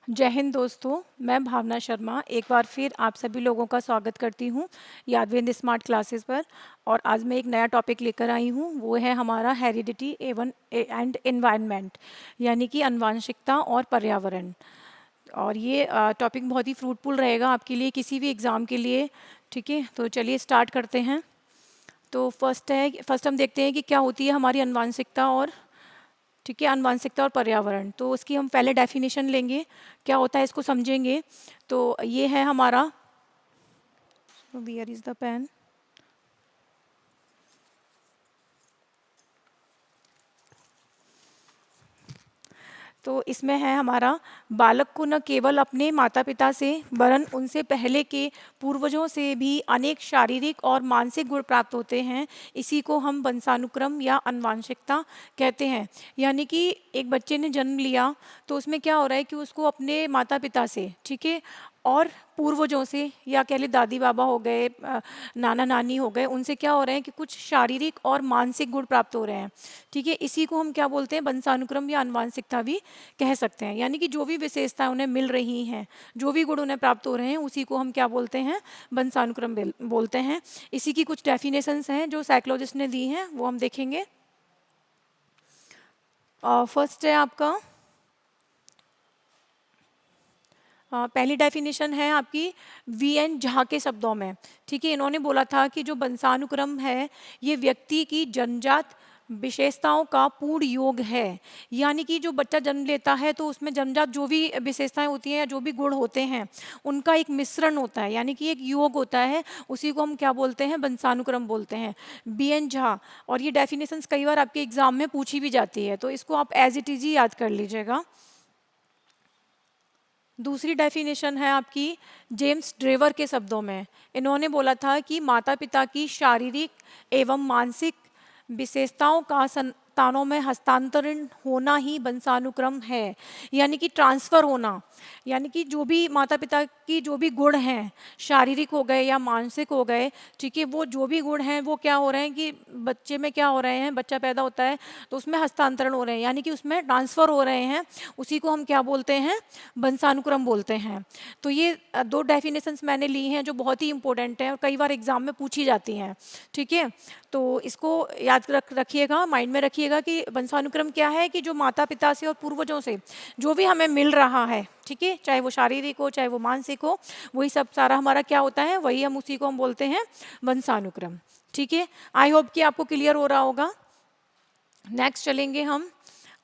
जय हिंद दोस्तों। मैं भावना शर्मा एक बार फिर आप सभी लोगों का स्वागत करती हूँ यादवेंद्र स्मार्ट क्लासेस पर। और आज मैं एक नया टॉपिक लेकर आई हूँ, वो है हमारा हेरिडिटी एवन एंड एनवायरनमेंट, यानी कि आनुवंशिकता और पर्यावरण। और ये टॉपिक बहुत ही फ्रूटफुल रहेगा आपके लिए किसी भी एग्ज़ाम के लिए। ठीक है, तो चलिए स्टार्ट करते हैं। तो फर्स्ट हम देखते हैं कि क्या होती है हमारी आनुवंशिकता और, ठीक है, आनुवंशिकता और पर्यावरण। तो उसकी हम पहले डेफिनेशन लेंगे, क्या होता है इसको समझेंगे। तो ये है हमारा, वेयर इज द पेन। तो इसमें है हमारा, बालक को न केवल अपने माता पिता से वरन उनसे पहले के पूर्वजों से भी अनेक शारीरिक और मानसिक गुण प्राप्त होते हैं। इसी को हम वंशानुक्रम या आनुवंशिकता कहते हैं। यानी कि एक बच्चे ने जन्म लिया तो उसमें क्या हो रहा है कि उसको अपने माता पिता से, ठीक है, और पूर्वजों से, या कह ले दादी बाबा हो गए, नाना नानी हो गए, उनसे क्या हो रहे हैं कि कुछ शारीरिक और मानसिक गुण प्राप्त हो रहे हैं। ठीक है, इसी को हम क्या बोलते हैं, वंशानुक्रम या आनुवंशिकता भी कह सकते हैं। यानी कि जो भी विशेषताएं उन्हें मिल रही हैं, जो भी गुण उन्हें प्राप्त हो रहे हैं, उसी को हम क्या बोलते हैं, वंशानुक्रम बोलते हैं। इसी की कुछ डेफिनेशंस हैं जो साइकोलॉजिस्ट ने दी हैं, वो हम देखेंगे। फर्स्ट है आपका, पहली डेफिनेशन है आपकी वी.एन. झा के शब्दों में। ठीक है, इन्होंने बोला था कि जो वंशानुक्रम है ये व्यक्ति की जन्मजात विशेषताओं का पूर्ण योग है। यानी कि जो बच्चा जन्म लेता है तो उसमें जन्मजात जो भी विशेषताएं होती हैं या जो भी गुण होते हैं उनका एक मिश्रण होता है, यानी कि एक योग होता है। उसी को हम क्या बोलते हैं, वंशानुक्रम बोलते हैं, बी.एन. झा। और ये डेफिनेशंस कई बार आपके एग्जाम में पूछी भी जाती है, तो इसको आप एज इट इज ही याद कर लीजिएगा। दूसरी डेफिनेशन है आपकी जेम्स ड्रेवर के शब्दों में। इन्होंने बोला था कि माता पिता की शारीरिक एवं मानसिक विशेषताओं का संतानों में हस्तांतरण होना ही वंशानुक्रम है, यानी कि ट्रांसफर होना। यानी कि जो भी माता पिता की जो भी गुण हैं, शारीरिक हो गए या मानसिक हो गए, ठीक है, वो जो भी गुण हैं वो क्या हो रहे हैं कि बच्चे में क्या हो रहे हैं, बच्चा पैदा होता है तो उसमें हस्तांतरण हो रहे हैं, यानी कि उसमें ट्रांसफर हो रहे हैं। उसी को हम क्या बोलते हैं, वंशानुक्रम बोलते हैं। तो ये दो डेफिनेशंस मैंने ली हैं जो बहुत ही इंपॉर्टेंट हैं और कई बार एग्जाम में पूछी जाती हैं। ठीक है, तो इसको याद रखिएगा, माइंड में रखिएगा कि वंशानुक्रम क्या है, कि जो माता पिता से और पूर्वजों से जो भी हमें मिल रहा है, ठीक है, चाहे वो शारीरिक हो चाहे वो मानसिक हो, वही सब सारा हमारा क्या होता है, वही हम उसी को हम बोलते हैं वंशानुक्रम। ठीक है, आई होप कि आपको क्लियर हो रहा होगा। नेक्स्ट चलेंगे हम।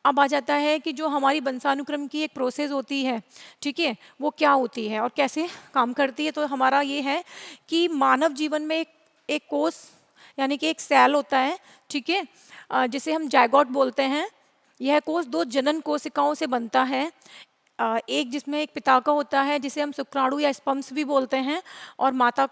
अब आ जाता है कि जो हमारी वंशानुक्रम की एक प्रोसेस होती है, ठीक है, वो क्या होती है और कैसे काम करती है। तो हमारा ये है कि मानव जीवन में एक कोष, यानी कि एक सेल होता है, ठीक है, जिसे हम जायगोट बोलते हैं। यह कोष दो जनन कोशिकाओं से बनता है। एक जिसमें एक पिता का होता है जिसे हम शुक्राणु या स्पर्म्स भी बोलते हैं, और माता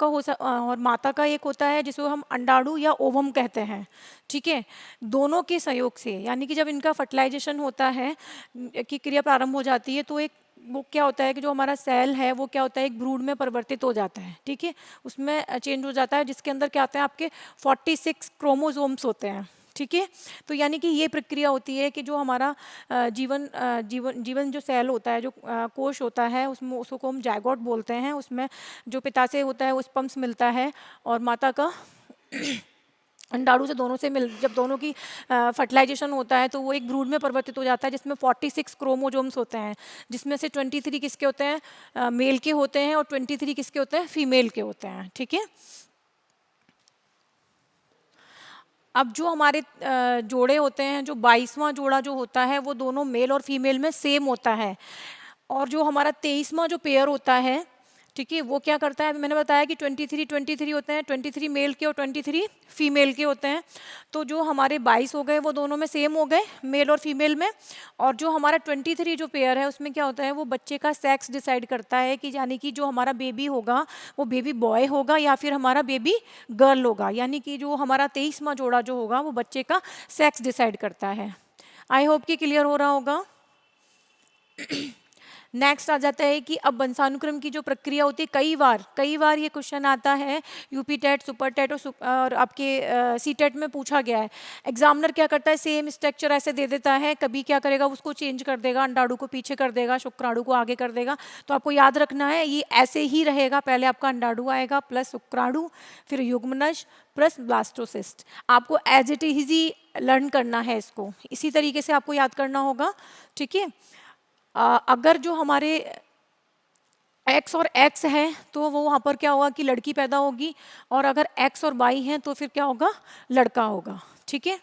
का एक होता है जिसे हम अंडाणु या ओवम कहते हैं। ठीक है, दोनों के संयोग से, यानी कि जब इनका फर्टिलाइजेशन होता है, की क्रिया प्रारंभ हो जाती है, तो एक वो क्या होता है कि जो हमारा सेल है वो क्या होता है, एक ब्रूड में परिवर्तित हो जाता है। ठीक है, उसमें चेंज हो जाता है, जिसके अंदर क्या आता है, आपके 46 क्रोमोसोम्स होते हैं। ठीक है, तो यानी कि ये प्रक्रिया होती है कि जो हमारा जीवन जो सेल होता है, जो कोश होता है, उसमें उसको हम जायगोट बोलते हैं। उसमें जो पिता से होता है वो स्पर्म्स मिलता है, और माता का अंडाणु से, दोनों से जब दोनों की फर्टिलाइजेशन होता है तो वो एक ब्रूड में परिवर्तित हो जाता है, जिसमें 46 क्रोमोसोम्स होते हैं, जिसमें से 23 किसके होते हैं, मेल के होते हैं, और 23 किसके होते हैं, फीमेल के होते हैं। ठीक है, अब जो हमारे जोड़े होते हैं, जो 22वां जोड़ा जो होता है वो दोनों मेल और फीमेल में सेम होता है। और जो हमारा 23वां जो पेयर होता है, ठीक है, वो क्या करता है, अभी मैंने बताया कि 23 होते हैं, 23 मेल के और 23 फीमेल के होते हैं। तो जो हमारे 22 हो गए वो दोनों में सेम हो गए, मेल और फीमेल में। और जो हमारा 23 जो पेयर है उसमें क्या होता है, वो बच्चे का सेक्स डिसाइड करता है, कि यानी कि जो हमारा बेबी होगा वो बेबी बॉय होगा या फिर हमारा बेबी गर्ल होगा। यानी कि जो हमारा 23वां जोड़ा जो होगा वो बच्चे का सेक्स डिसाइड करता है। आई होप कि क्लियर हो रहा होगा। नेक्स्ट आ जाता है कि अब वंशानुक्रम की जो प्रक्रिया होती है, कई बार ये क्वेश्चन आता है, यूपी टेट, सुपर टेट और आपके सी टेट में पूछा गया है। एग्जामिनर क्या करता है, सेम स्ट्रक्चर ऐसे दे देता है, कभी क्या करेगा उसको चेंज कर देगा, अंडाणु को पीछे कर देगा, शुक्राणु को आगे कर देगा। तो आपको याद रखना है ये ऐसे ही रहेगा, पहले आपका अंडाणु आएगा प्लस शुक्राणु, फिर युग्मनज प्लस ब्लास्टोसिस्ट। आपको एज इट इज ही लर्न करना है इसको, इसी तरीके से आपको याद करना होगा, ठीक है। अगर जो हमारे एक्स और एक्स है तो वो वहाँ पर क्या होगा कि लड़की पैदा होगी, और अगर एक्स और वाई हैं तो फिर क्या होगा, लड़का होगा, ठीक है।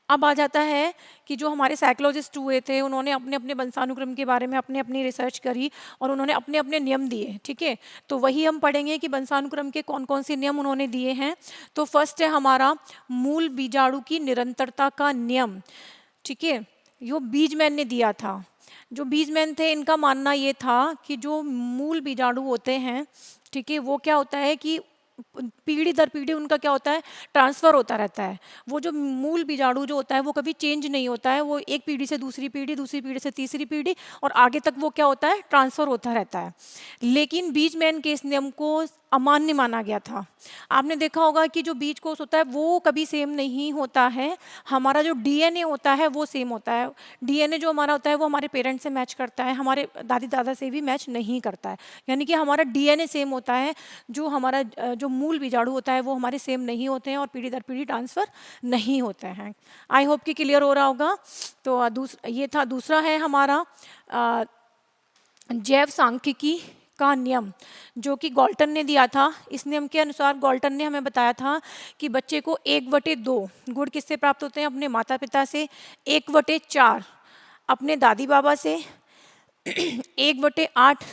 अब आ जाता है कि जो हमारे साइकोलॉजिस्ट हुए थे उन्होंने अपने अपने वंशानुक्रम के बारे में अपने अपनी रिसर्च करी और उन्होंने अपने अपने नियम दिए, ठीक है। तो वही हम पढ़ेंगे कि वंशानुक्रम के कौन कौन से नियम उन्होंने दिए हैं। तो फर्स्ट है हमारा मूल बीजाणु की निरंतरता का नियम, ठीक है। यो बीजमैन ने दिया था। जो बीजमैन थे इनका मानना ये था कि जो मूल बीजाणु होते हैं, ठीक है, वो क्या होता है कि पीढ़ी दर पीढ़ी उनका क्या होता है, ट्रांसफर होता रहता है। वो जो मूल बीजाणु जो होता है वो कभी चेंज नहीं होता है, वो एक पीढ़ी से दूसरी पीढ़ी, दूसरी पीढ़ी से तीसरी पीढ़ी और आगे तक वो क्या होता है, ट्रांसफर होता रहता है। लेकिन बीजमैन के इस नियम को अमान्य माना गया था। आपने देखा होगा कि जो बीज कोष होता है वो कभी सेम नहीं होता है, हमारा जो डीएनए होता है वो सेम होता है। डीएनए जो हमारा होता है वो हमारे पेरेंट्स से मैच करता है, हमारे दादी दादा से भी मैच नहीं करता है, यानी कि हमारा डीएनए सेम होता है, जो हमारा जो मूल बीजाणु होता है वो हमारे सेम नहीं होते हैं और पीढ़ी दर पीढ़ी ट्रांसफर नहीं होते हैं। आई होप कि क्लियर हो रहा होगा। तो ये था। दूसरा है हमारा जैव सांख्यिकी का नियम, जो कि गॉल्टन ने दिया था। इस नियम के अनुसार गॉल्टन ने हमें बताया था कि बच्चे को 1/2 गुण किससे प्राप्त होते हैं, अपने माता पिता से, 1/4 अपने दादी बाबा से, 1/8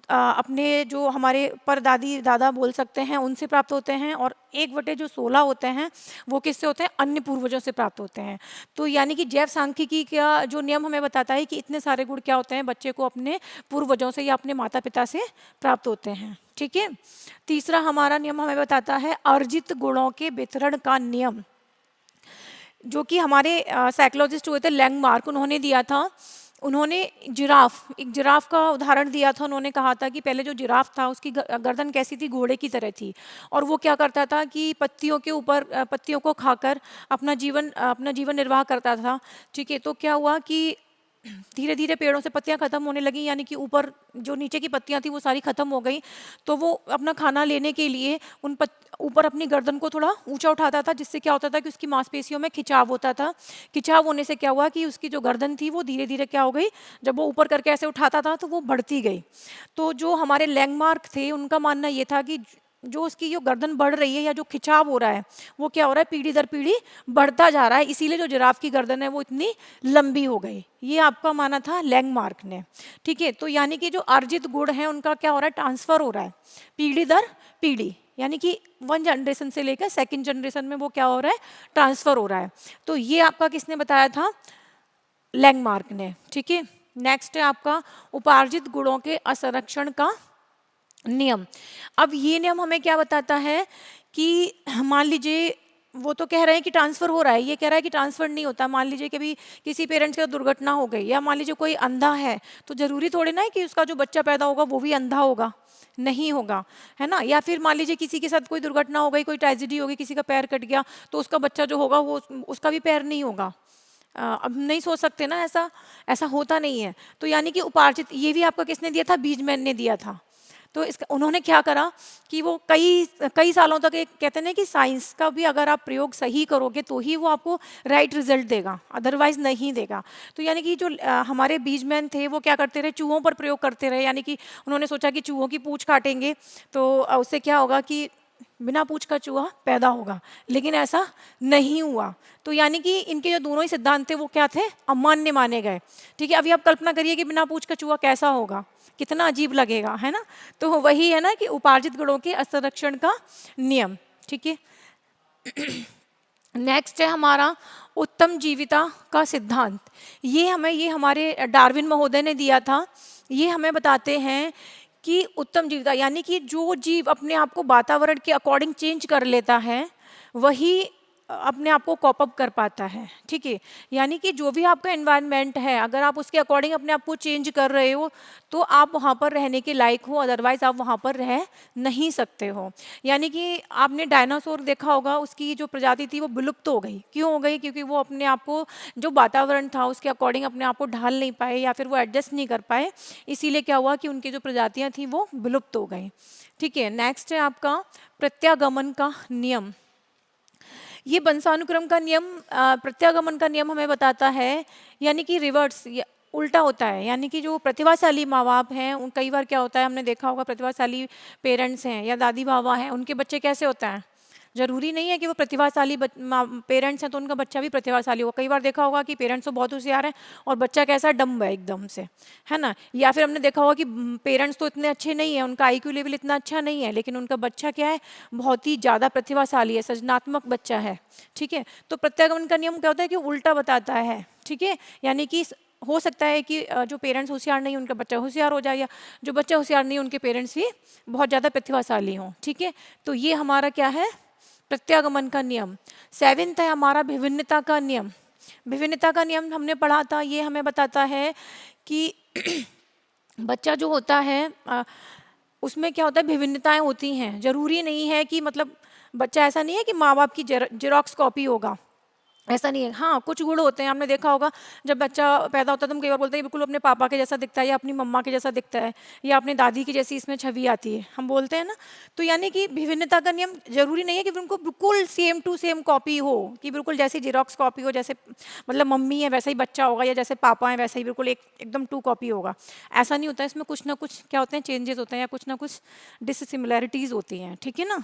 अपने जो हमारे परदादी दादा बोल सकते हैं उनसे प्राप्त होते हैं, और 1/16 होते हैं वो किससे होते हैं, अन्य पूर्वजों से प्राप्त होते हैं। तो यानी कि जैव सांख्यिकी का जो नियम हमें बताता है कि इतने सारे गुण क्या होते हैं, बच्चे को अपने पूर्वजों से या अपने माता पिता से प्राप्त होते हैं, ठीक है। तीसरा हमारा नियम हमें बताता है अर्जित गुणों के वितरण का नियम, जो कि हमारे साइकोलॉजिस्ट हुए थे लैंगमार्क, उन्होंने दिया था। उन्होंने एक जिराफ का उदाहरण दिया था। उन्होंने कहा था कि पहले जो जिराफ था उसकी गर्दन कैसी थी, घोड़े की तरह थी, और वो क्या करता था कि पत्तियों के ऊपर पत्तियों को खाकर अपना जीवन निर्वाह करता था, ठीक है। तो क्या हुआ कि धीरे धीरे पेड़ों से पत्तियां खत्म होने लगी, यानी कि ऊपर जो नीचे की पत्तियां थी वो सारी खत्म हो गई। तो वो अपना खाना लेने के लिए ऊपर अपनी गर्दन को थोड़ा ऊंचा उठाता था, जिससे क्या होता था कि उसकी मांसपेशियों में खिंचाव होता था। खिंचाव होने से क्या हुआ कि उसकी जो गर्दन थी वो धीरे धीरे क्या हो गई, जब वो ऊपर करके ऐसे उठाता था तो वो बढ़ती गई। तो जो हमारे लैंगमार्क थे उनका मानना ये था कि जो उसकी जो गर्दन बढ़ रही है या जो खिंचाव हो रहा है वो क्या हो रहा है, पीढ़ी दर पीढ़ी बढ़ता जा रहा है, इसीलिए जो जिराफ की गर्दन है वो इतनी लंबी हो गई। ये आपका माना था लैंगमार्क ने, ठीक है। तो यानी कि जो अर्जित गुण है उनका क्या हो रहा है, ट्रांसफर हो रहा है पीढ़ी दर पीढ़ी, यानी कि 1 जनरेशन से लेकर 2nd जनरेशन में वो क्या हो रहा है, ट्रांसफर हो रहा है। तो ये आपका किसने बताया था, लैंगमार्क ने, ठीक है। नेक्स्ट है आपका उपार्जित गुणों के असंरक्षण का नियम। अब ये नियम हमें क्या बताता है कि मान लीजिए वो तो कह रहे हैं कि ट्रांसफर हो रहा है, ये कह रहा है कि ट्रांसफर नहीं होता। मान लीजिए कभी किसी पेरेंट्स का दुर्घटना हो गई, या मान लीजिए कोई अंधा है, तो जरूरी थोड़ी ना है कि उसका जो बच्चा पैदा होगा वो भी अंधा होगा, नहीं होगा, है ना। या फिर मान लीजिए किसी के साथ कोई दुर्घटना हो गई, कोई ट्रेजेडी हो गई, किसी का पैर कट गया, तो उसका बच्चा जो होगा वो उसका भी पैर नहीं होगा। अब नहीं सोच सकते ना, ऐसा होता नहीं है। तो यानी कि उपार्जित, ये भी आपका किसने दिया था, बीजमैन ने दिया था। तो इसका उन्होंने क्या करा कि वो कई सालों तक, एक कहते हैं कि साइंस का भी अगर आप प्रयोग सही करोगे तो ही वो आपको राइट रिजल्ट देगा, अदरवाइज नहीं देगा। तो यानी कि जो हमारे बीजमैन थे वो क्या करते रहे, चूहों पर प्रयोग करते रहे। यानी कि उन्होंने सोचा कि चूहों की पूंछ काटेंगे तो उससे क्या होगा कि बिना पूंछ का चूहा पैदा होगा, लेकिन ऐसा नहीं हुआ। तो यानी कि इनके जो दोनों ही सिद्धांत थे वो क्या थे, अमान्य माने गए, ठीक है। अभी आप कल्पना करिए कि बिना पूंछ का चूहा कैसा होगा, कितना अजीब लगेगा, है ना। तो वही है ना कि उपार्जित गुणों के असंरक्षण का नियम, ठीक है। नेक्स्ट है हमारा उत्तम जीविता का सिद्धांत। ये हमारे डार्विन महोदय ने दिया था। ये हमें बताते हैं कि उत्तम जीविता यानी कि जो जीव अपने आप को वातावरण के अकॉर्डिंग चेंज कर लेता है वही अपने आप को कॉप अप कर पाता है, ठीक है। यानी कि जो भी आपका एनवायरनमेंट है, अगर आप उसके अकॉर्डिंग अपने आप को चेंज कर रहे हो तो आप वहाँ पर रहने के लायक हो, अदरवाइज आप वहाँ पर रह नहीं सकते हो। यानी कि आपने डायनासोर देखा होगा, उसकी जो प्रजाति थी वो विलुप्त हो गई। क्यों हो गई? क्योंकि वो अपने आप को, जो वातावरण था उसके अकॉर्डिंग अपने आप को ढाल नहीं पाए या फिर वो एडजस्ट नहीं कर पाए, इसीलिए क्या हुआ कि उनकी जो प्रजातियाँ थी वो विलुप्त हो गई, ठीक है। नेक्स्ट है आपका प्रत्यागमन का नियम। ये वंशानुक्रम का नियम, प्रत्यागमन का नियम हमें बताता है, यानी कि रिवर्स, उल्टा होता है। यानी कि जो प्रतिभाशाली माँ बाप हैं, उन कई बार क्या होता है, हमने देखा होगा प्रतिभाशाली पेरेंट्स हैं या दादी बाबा हैं, उनके बच्चे कैसे होते हैं? जरूरी नहीं है कि वो प्रतिभाशाली पेरेंट्स हैं तो उनका बच्चा भी प्रतिभाशाली हो। कई बार देखा होगा कि पेरेंट्स तो बहुत होशियार हैं और बच्चा कैसा डम्ब है एकदम से, है ना। या फिर हमने देखा होगा कि पेरेंट्स तो इतने अच्छे नहीं है, उनका आईक्यू लेवल इतना अच्छा नहीं है, लेकिन उनका बच्चा क्या है, बहुत ही ज़्यादा प्रतिभाशाली है, सृजनात्मक बच्चा है, ठीक है। तो प्रत्यागमन का नियम क्या होता है कि उल्टा बताता है, ठीक है। यानी कि हो सकता है कि जो पेरेंट्स होशियार नहीं, उनका बच्चा होशियार हो जाए, या जो बच्चा होशियार नहीं, उनके पेरेंट्स भी बहुत ज़्यादा प्रतिभाशाली हों, ठीक है। तो ये हमारा क्या है, प्रत्यागमन का नियम। सेवेंथ है हमारा विभिन्नता का नियम। विभिन्नता का नियम हमने पढ़ा था, ये हमें बताता है कि बच्चा जो होता है उसमें क्या होता है, विभिन्नताएं होती हैं। जरूरी नहीं है कि मतलब बच्चा ऐसा नहीं है कि माँ बाप की जेरोक्स कॉपी होगा, ऐसा नहीं है। हाँ, कुछ गुण होते हैं, हमने देखा होगा जब बच्चा पैदा होता है तो हम कई बार बोलते हैं बिल्कुल अपने पापा के जैसा दिखता है, या अपनी मम्मा के जैसा दिखता है, या अपनी दादी की जैसी इसमें छवि आती है, हम बोलते हैं ना। तो यानी कि विभिन्नता का नियम जरूरी नहीं है कि उनको बिल्कुल सेम टू सेम कॉपी हो, कि बिल्कुल जैसी जेरोक्स कॉपी हो, जैसे मतलब मम्मी है वैसा ही बच्चा होगा, या जैसे पापा है वैसा ही बिल्कुल एकदम टू कॉपी होगा। ऐसा नहीं होता है, इसमें कुछ ना कुछ क्या होते हैं, चेंजेस होते हैं, या कुछ ना कुछ डिससिमिलैरिटीज होती हैं, ठीक है ना।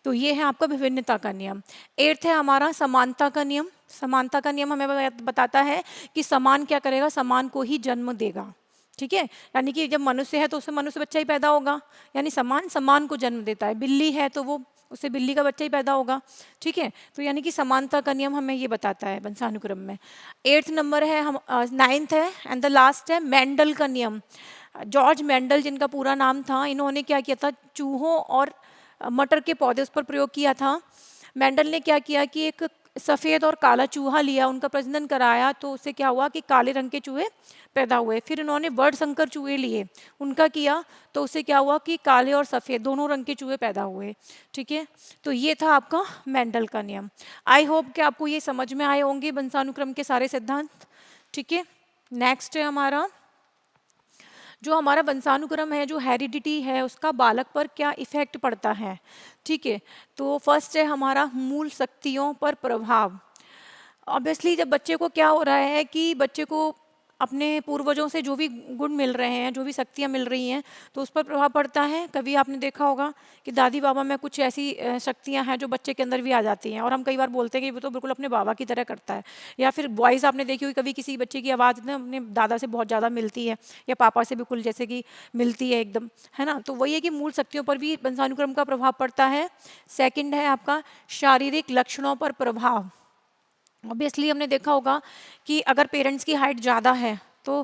तो ये है आपका विभिन्नता का नियम। एट्थ है हमारा समानता का नियम। समानता का नियम हमें बताता है कि समान क्या करेगा, समान को ही जन्म देगा, ठीक है। यानी कि जब मनुष्य है तो उससे मनुष्य बच्चा ही पैदा होगा, यानी समान समान को जन्म देता है। बिल्ली है तो वो उससे बिल्ली का बच्चा ही पैदा होगा, ठीक है। तो यानी कि समानता का नियम हमें ये बताता है वंशानुक्रम में। एट्थ नंबर है हम, नाइन्थ है एंड द लास्ट है मेंडल का नियम। जॉर्ज मेंडल जिनका पूरा नाम था, इन्होंने क्या किया था, चूहों और मटर के पौधे उस पर प्रयोग किया था। मेंडल ने क्या किया कि एक सफ़ेद और काला चूहा लिया, उनका प्रजनन कराया, तो उससे क्या हुआ कि काले रंग के चूहे पैदा हुए। फिर इन्होंने वर्णशंकर चूहे लिए, उनका किया, तो उससे क्या हुआ कि काले और सफ़ेद दोनों रंग के चूहे पैदा हुए, ठीक है। तो ये था आपका मेंडल का नियम। आई होप कि आपको ये समझ में आए होंगे वंशानुक्रम के सारे सिद्धांत, ठीक है। नेक्स्ट है हमारा, जो हमारा वंशानुक्रम है, जो हेरिडिटी है, उसका बालक पर क्या इफेक्ट पड़ता है, ठीक है। तो फर्स्ट है हमारा मूल शक्तियों पर प्रभाव। ऑब्वियसली जब बच्चे को क्या हो रहा है कि बच्चे को अपने पूर्वजों से जो भी गुण मिल रहे हैं, जो भी शक्तियाँ मिल रही हैं, तो उस पर प्रभाव पड़ता है। कभी आपने देखा होगा कि दादी बाबा में कुछ ऐसी शक्तियाँ हैं जो बच्चे के अंदर भी आ जाती हैं, और हम कई बार बोलते हैं कि वो तो बिल्कुल अपने बाबा की तरह करता है। या फिर वॉइस आपने देखी हुई, कभी किसी बच्चे की आवाज़ ना अपने दादा से बहुत ज़्यादा मिलती है, या पापा से बिल्कुल जैसे कि मिलती है एकदम, है ना। तो वही है कि मूल शक्तियों पर भी वंशानुक्रम का प्रभाव पड़ता है। सेकेंड है आपका शारीरिक लक्षणों पर प्रभाव। ऑब्वियसली हमने देखा होगा कि अगर पेरेंट्स की हाइट ज़्यादा है तो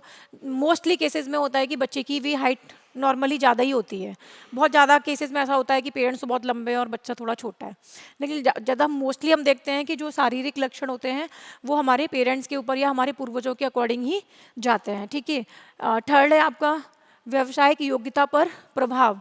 मोस्टली केसेस में होता है कि बच्चे की भी हाइट नॉर्मली ज़्यादा ही होती है। बहुत ज़्यादा केसेस में ऐसा होता है कि पेरेंट्स तो बहुत लंबे हैं और बच्चा थोड़ा छोटा है। लेकिन ज़्यादा मोस्टली हम देखते हैं कि जो शारीरिक लक्षण होते हैं वो हमारे पेरेंट्स के ऊपर या हमारे पूर्वजों के अकॉर्डिंग ही जाते हैं, ठीक है। थर्ड है आपका व्यवसायिक योग्यता पर प्रभाव।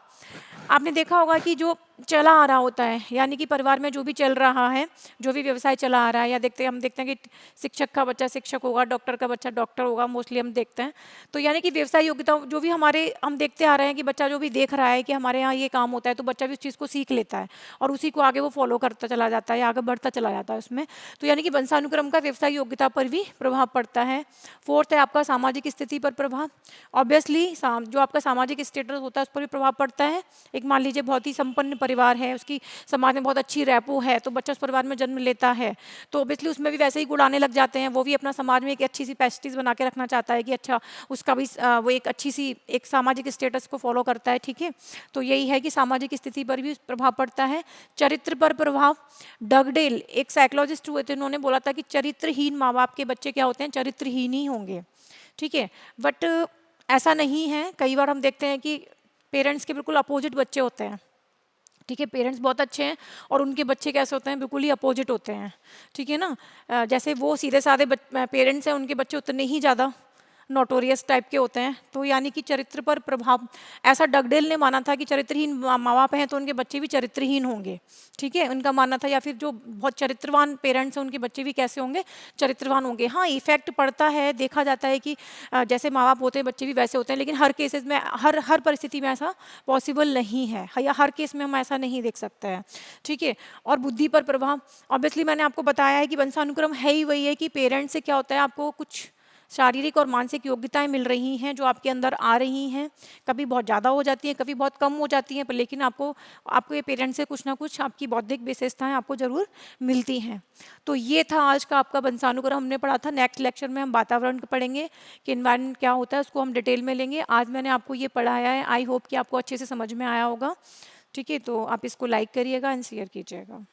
आपने देखा होगा कि जो चला आ रहा होता है, यानी कि परिवार में जो भी चल रहा है, जो भी व्यवसाय चला आ रहा है, या हम देखते हैं कि शिक्षक का बच्चा शिक्षक होगा, डॉक्टर का बच्चा डॉक्टर होगा, मोस्टली हम देखते हैं। तो यानी कि व्यवसाय योग्यता जो भी हमारे हम देखते आ रहे हैं कि बच्चा जो भी देख रहा है कि हमारे यहाँ ये काम होता है, तो बच्चा भी उस चीज़ को सीख लेता है और उसी को आगे वो फॉलो करता चला जाता है या आगे बढ़ता चला जाता है उसमें। तो यानी कि वंशानुक्रम का व्यवसाय योग्यता पर भी प्रभाव पड़ता है। फोर्थ है आपका सामाजिक स्थिति पर प्रभाव। ऑब्वियसली जो आपका सामाजिक स्टेटस होता है उस पर भी प्रभाव पड़ता है। एक मान लीजिए बहुत ही संपन्न परिवार है, उसकी समाज में बहुत अच्छी रैपो है, तो बच्चा उस परिवार में जन्म लेता है, तो ऑब्वियसली उसमें भी वैसे ही गुण आने लग जाते हैं। वो भी अपना समाज में एक अच्छी सी पैस्टिस बना के रखना चाहता है कि अच्छा उसका भी वो एक अच्छी सी एक सामाजिक स्टेटस को फॉलो करता है, ठीक है। तो यही है कि सामाजिक स्थिति पर भी प्रभाव पड़ता है। चरित्र पर प्रभाव। डगडेल एक साइकोलॉजिस्ट हुए थे, उन्होंने बोला था कि चरित्रहीन माँ बाप के बच्चे क्या होते हैं, चरित्रहीन ही होंगे, ठीक है। बट ऐसा नहीं है। कई बार हम देखते हैं कि पेरेंट्स के बिल्कुल अपोजिट बच्चे होते हैं, ठीक है, पेरेंट्स बहुत अच्छे हैं और उनके बच्चे कैसे होते हैं, बिल्कुल ही अपोजिट होते हैं। ठीक है ना, जैसे वो सीधे साधे पेरेंट्स हैं, उनके बच्चे उतने ही ज़्यादा नोटोरियस टाइप के होते हैं। तो यानी कि चरित्र पर प्रभाव, ऐसा डगडेल ने माना था कि चरित्रहीन माँ बाप हैं तो उनके बच्चे भी चरित्रहीन होंगे। ठीक है, उनका मानना था। या फिर जो बहुत चरित्रवान पेरेंट्स हैं उनके बच्चे भी कैसे होंगे, चरित्रवान होंगे। हाँ, इफेक्ट पड़ता है, देखा जाता है कि जैसे माँ बाप होते हैं बच्चे भी वैसे होते हैं, लेकिन हर केसेस में, हर हर परिस्थिति में ऐसा पॉसिबल नहीं है, या हर केस में हम ऐसा नहीं देख सकते हैं। ठीक है, और बुद्धि पर प्रभाव, ऑब्वियसली मैंने आपको बताया है कि वंशानुक्रम है ही वही है कि पेरेंट्स से क्या होता है, आपको कुछ शारीरिक और मानसिक योग्यताएं मिल रही हैं जो आपके अंदर आ रही हैं। कभी बहुत ज़्यादा हो जाती हैं, कभी बहुत कम हो जाती हैं, पर लेकिन आपको आपके पेरेंट्स से कुछ ना कुछ आपकी बौद्धिक विशेषताएं आपको ज़रूर मिलती हैं। तो ये था आज का आपका वंशानुक्रम हमने पढ़ा था। नेक्स्ट लेक्चर में हम वातावरण पढ़ेंगे कि इन्वायरमेंट क्या होता है, उसको हम डिटेल में लेंगे। आज मैंने आपको ये पढ़ाया है, आई होप कि आपको अच्छे से समझ में आया होगा। ठीक है, तो आप इसको लाइक करिएगा एंड शेयर कीजिएगा।